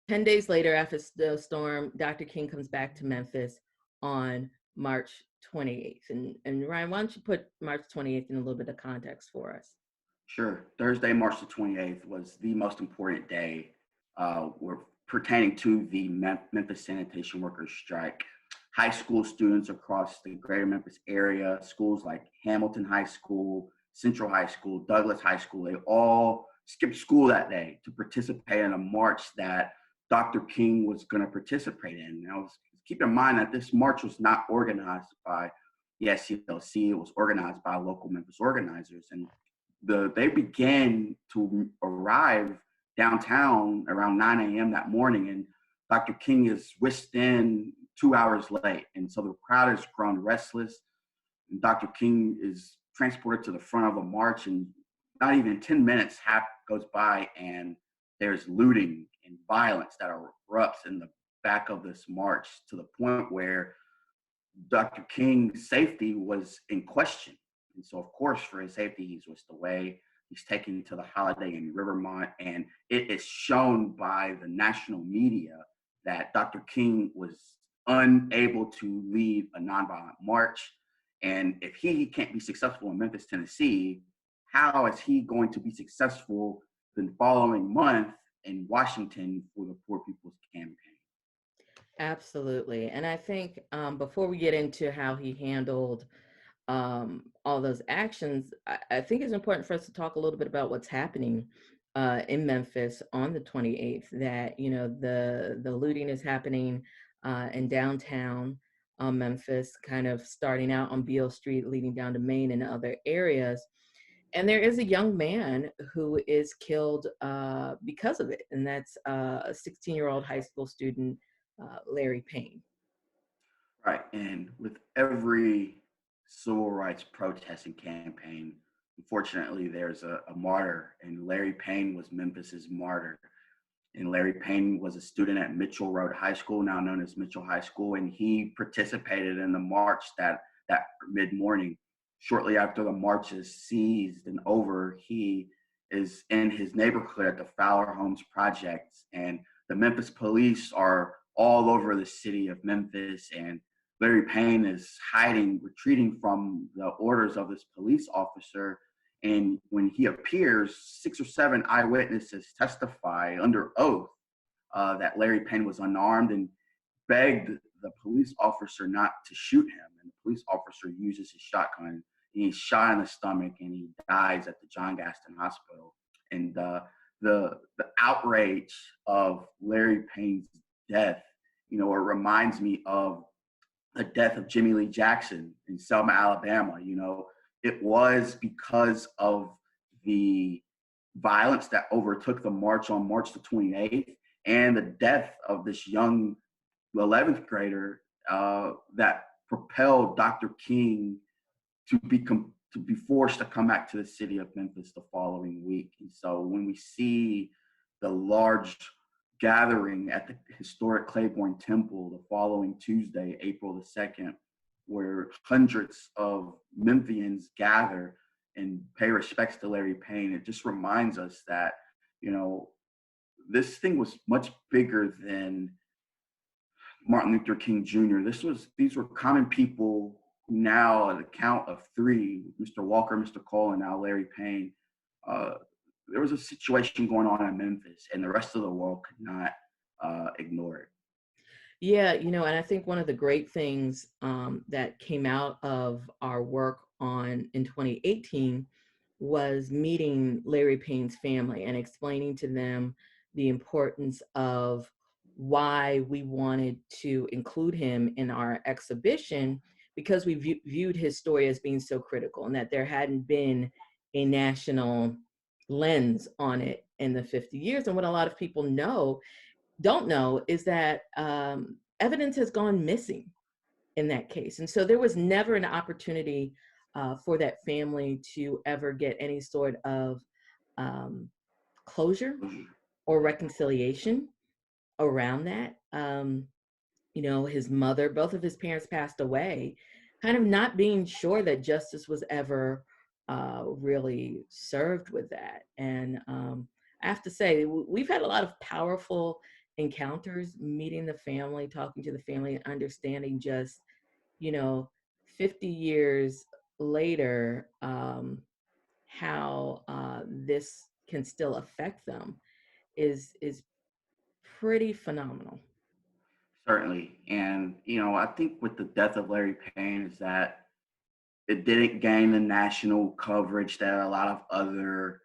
10 days later, after the storm, Dr. King comes back to Memphis on March 28th. And Ryan, why don't you put March 28th in a little bit of context for us? Sure. Thursday, March the 28th was the most important day pertaining to the Memphis sanitation workers strike. High school students across the greater Memphis area, schools like Hamilton High School, Central High School, Douglas High School, they all skipped school that day to participate in a march that Dr. King was going to participate in. Now, keep in mind that this march was not organized by the SCLC, it was organized by local Memphis organizers. And they began to arrive downtown around 9 a.m. that morning, and Dr. King is whisked in 2 hours late. And so the crowd has grown restless, and Dr. King is transported to the front of the march, and not even 10 minutes goes by, and there's looting and violence that erupts in the back of this march to the point where Dr. King's safety was in question. And so, of course, for his safety, he's whisked away. He's taken to the Holiday in Rivermont, and it is shown by the national media that Dr. King was unable to lead a nonviolent march. And if he can't be successful in Memphis, Tennessee, how is he going to be successful the following month in Washington for the Poor People's Campaign? Absolutely. And I think before we get into how he handled all those actions, I think it's important for us to talk a little bit about what's happening in Memphis on the 28th. That the looting is happening in downtown Memphis, kind of starting out on Beale Street, leading down to Main and other areas. And there is a young man who is killed because of it, and that's a 16-year-old high school student, Larry Payne. Right. And with every civil rights protesting campaign, unfortunately, there's a martyr, and Larry Payne was Memphis's martyr. And Larry Payne was a student at Mitchell Road High School, now known as Mitchell High School, and he participated in the march that mid-morning. Shortly after the march is seized and over, he is in his neighborhood at the Fowler Homes Projects, and the Memphis police are all over the city of Memphis, and Larry Payne is retreating from the orders of this police officer. And when he appears, 6 or 7 eyewitnesses testify under oath that Larry Payne was unarmed and begged the police officer not to shoot him. And the police officer uses his shotgun, and he's shot in the stomach, and he dies at the John Gaston Hospital. And the outrage of Larry Payne's death, it reminds me of the death of Jimmy Lee Jackson in Selma, Alabama. It was because of the violence that overtook the march on March the 28th and the death of this young 11th grader that propelled Dr. King to be forced to come back to the city of Memphis the following week. And so when we see the large gathering at the historic Claiborne Temple the following Tuesday, April the 2nd, where hundreds of Memphians gather and pay respects to Larry Payne, it just reminds us that, this thing was much bigger than Martin Luther King Jr. These were common people who now, at the count of 3, Mr. Walker, Mr. Cole, and now Larry Payne, there was a situation going on in Memphis, and the rest of the world could not ignore it. Yeah, and I think one of the great things that came out of our work in 2018 was meeting Larry Payne's family and explaining to them the importance of why we wanted to include him in our exhibition, because we viewed his story as being so critical, and that there hadn't been a national lens on it in the 50 years. And what a lot of people don't know is that evidence has gone missing in that case. And so there was never an opportunity for that family to ever get any sort of closure or reconciliation around that. His mother, both of his parents passed away, kind of not being sure that justice was ever really served with that. And I have to say, we've had a lot of powerful encounters, meeting the family, talking to the family, and understanding just, you know, 50 years later, how this can still affect them is pretty phenomenal. Certainly. And, I think with the death of Larry Payne is that it didn't gain the national coverage that a lot of other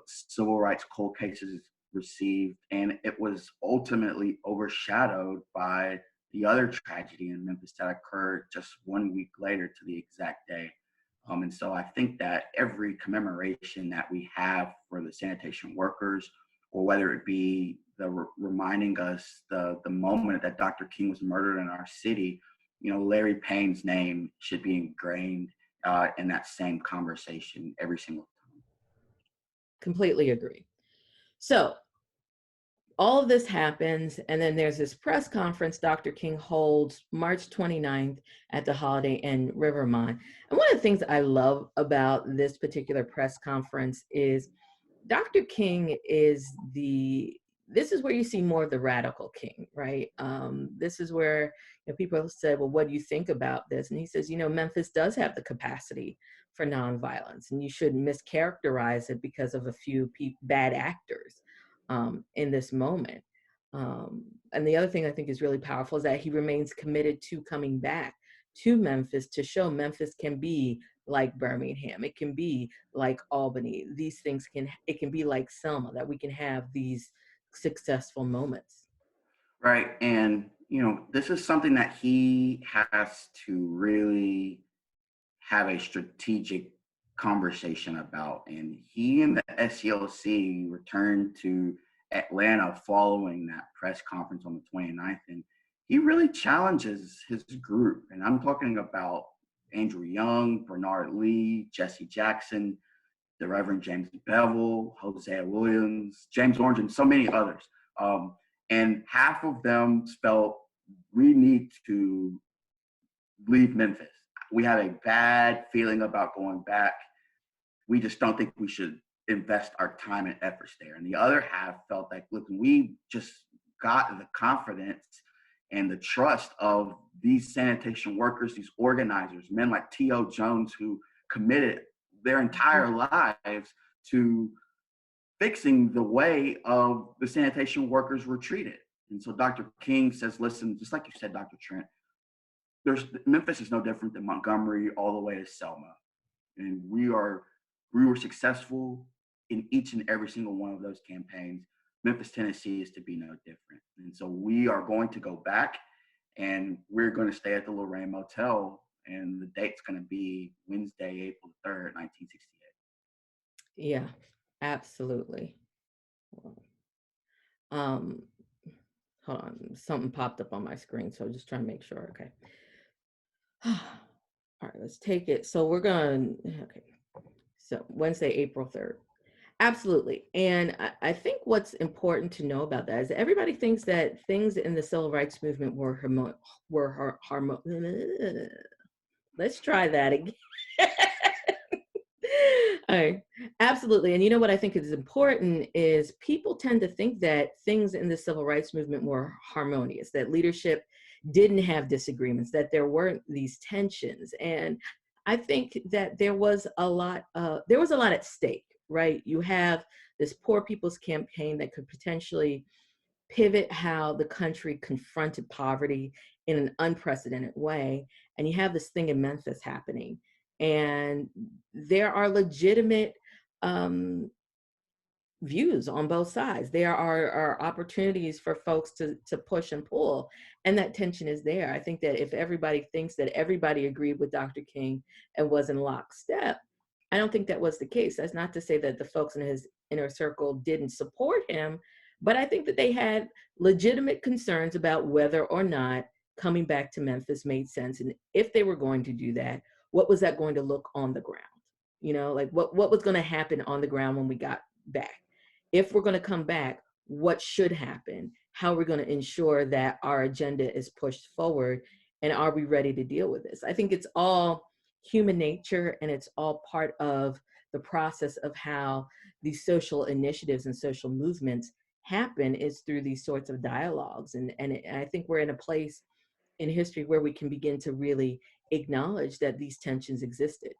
civil rights cold cases received. And it was ultimately overshadowed by the other tragedy in Memphis that occurred just 1 week later to the exact day. And so I think that every commemoration that we have for the sanitation workers, or whether it be reminding us the moment that Dr. King was murdered in our city, Larry Payne's name should be ingrained in that same conversation every single time. Completely agree. So all of this happens, and then there's this press conference Dr. King holds March 29th at the Holiday Inn Rivermont. And one of the things I love about this particular press conference is Dr. King is this is where you see more of the radical King, right? This is where, people say, well, what do you think about this? And he says, Memphis does have the capacity for nonviolence, and you shouldn't mischaracterize it because of a few bad actors in this moment. And the other thing I think is really powerful is that he remains committed to coming back to Memphis to show Memphis can be like Birmingham. It can be like Albany. It can be like Selma, that we can have these successful moments. Right. And, this is something that he has to really have a strategic conversation about. And he and the SCLC returned to Atlanta following that press conference on the 29th. And he really challenges his group. And I'm talking about Andrew Young, Bernard Lee, Jesse Jackson, the Reverend James Bevel, Hosea Williams, James Orange, and so many others. And half of them felt we need to leave Memphis. We have a bad feeling about going back. We just don't think we should invest our time and efforts there. And the other half felt like, look, we just got the confidence and the trust of these sanitation workers, these organizers, men like T.O. Jones, who committed their entire lives to fixing the way of the sanitation workers were treated. And so Dr. King says, listen, just like you said, Dr. Trent, Memphis is no different than Montgomery all the way to Selma. And we were successful in each and every single one of those campaigns. Memphis, Tennessee is to be no different. And so we are going to go back, and we're going to stay at the Lorraine Motel, and the date's going to be Wednesday, April 3rd, 1968. Yeah, absolutely. Um, Hold on, something popped up on my screen, so just trying to make sure. Okay. All right, let's take it. So we're going, okay. So Wednesday, April 3rd. Absolutely. And I think what's important to know about that is that everybody thinks that things in the civil rights movement let's try that again. All right. Absolutely. And you know what I think is important is people tend to think that things in the civil rights movement were harmonious, that leadership didn't have disagreements, that there weren't these tensions. And I think that there was a lot at stake, right? You have this Poor People's Campaign that could potentially pivot how the country confronted poverty in an unprecedented way. And you have this thing in Memphis happening. And there are legitimate views on both sides. There are opportunities for folks to push and pull, and that tension is there. I think that if everybody thinks that everybody agreed with Dr. King and was in lockstep, I don't think that was the case. That's not to say that the folks in his inner circle didn't support him, but I think that they had legitimate concerns about whether or not coming back to Memphis made sense. And if they were going to do that, what was that going to look on the ground? Like what was going to happen on the ground when we got back? If we're going to come back, what should happen? How are we going to ensure that our agenda is pushed forward? And are we ready to deal with this? I think it's all human nature, and it's all part of the process of how these social initiatives and social movements happen is through these sorts of dialogues. And I think we're in a place in history where we can begin to really acknowledge that these tensions existed.